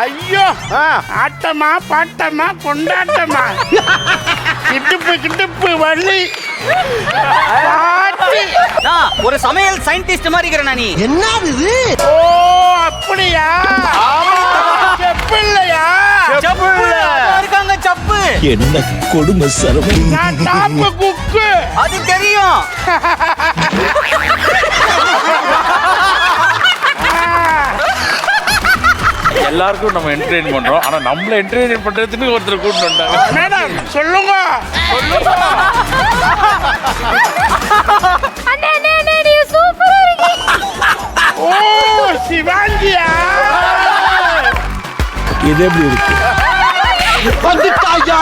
ஐயோ ஆட்டமா பாட்டமா கொண்டாட்டமா கிட்டுப்பு வள்ளி பாட்டு. ஒரு சமையல் சயின்டிஸ்ட் மாதிரி இருக்கிற நீ. என்னது இது? ஓ அப்படியா? செப்பு இல்லையா? சப்பு இருக்காங்க சப்பு. என்ன கொடுமை சரவணி. நான் டாப்பு குக்கு. அது தெரியும். எல்லாருக்கும் நம்ம என்டர்டெயின் பண்றோம். ஆனா நம்மள என்டர்டெயின் பண்றதுக்கு ஒருத்தர் கூட்டிட்டு வந்தாங்க. மேடம் சொல்லுங்க. அண்ணே நீ சூப்பரா இருக்கீங்க. ஓ சிவாங்கியா? இது எப்படி இருக்கு? வந்துட்டாயா.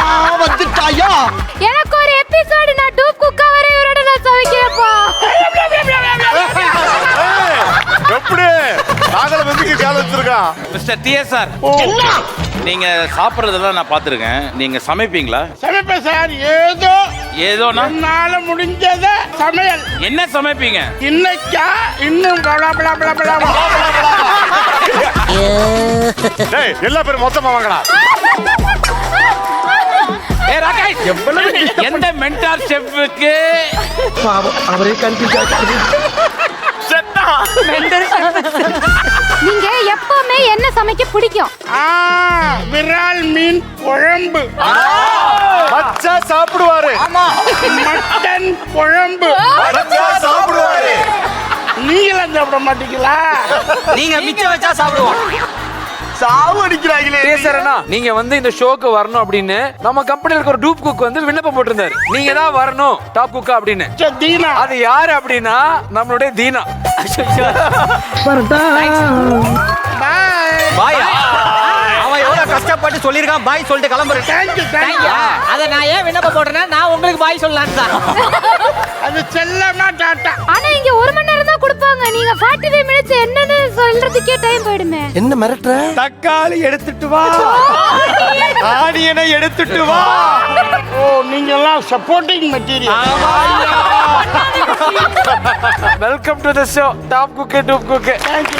எனக்கு ஒரு எபிசோட் நான் டூப் குக்கா வரை இவரோட நான் சமைக்கிறப்பா. எப்படி நாங்கள வெந்திக்கு கால வச்சிருக்கோம். மிஸ்டர் டிஎஸ்ஆர், நீங்க சாப்பிடுறதெல்லாம் நான் பாத்துருக்கேன். நீங்க சமைப்பீங்களா? சமைப்பேன் சார். ஏதோனா என்னால முடிஞ்சத சமையல். என்ன சமைப்பீங்க? இன்னைக்கா இன்னும் எல்லா பேரும் மொத்தமா வாங்கடா. எந்த மென்டார் செஃப்க்கு அவரே கன்ஃபியூஸ் ஆயிட்டாரு. நீங்க எப்பவுமே என்ன சமைக்க பிடிக்கும்? விரால் மீன் குழம்பு. மச்சா சாப்பிடுவாரு. மட்டன் குழம்பு. மச்சா சாப்பிடுவாரு. நீங்களும் சாப்பிட மாட்டீங்களா? நீங்க மிச்சம் வச்சா சாப்பிடுவோம். சாவு அடிக்கிறாங்களே. நீங்க வந்து இந்த ஷோக்கு வரணும் அப்படின்னு நம்ம கம்பெனில இருக்க ஒரு டூப் குக் வந்து விண்ணப்பம் போட்டிருந்தாரு. நீங்க தான் வரணும் டாப் குக்கா அப்படின்னு. தீனா. அது யாரு அப்படின்னா நம்மளுடைய தீனா. பாயா அவன் எவ்வளவு கஷ்டப்பட்டு சொல்லிருக்கான். பாய் சொல்லிட்டு கிளம்புறேன். தேங்க்யூ. அத நான் ஏன் விண்ணப்ப போட்டேன்னா நான் உங்களுக்கு பாய் சொல்லலான்னு தான். அது செல்லமா டாட்டா. ஆனா இங்க 1 மணி நேரம் தான் கொடுப்பாங்க. நீங்க 45 மினிட்ஸ் என்னன்னு சொல்றதுக்கே டைம் போயிடுமே. என்ன மிரட்டுற? தக்காளி எடுத்துட்டு வா. ஆனியனை எடுத்துட்டு வா. ஓ நீங்க எல்லாம் supporting material. Welcome to the show Top Cook Dupe Cook. Thank you.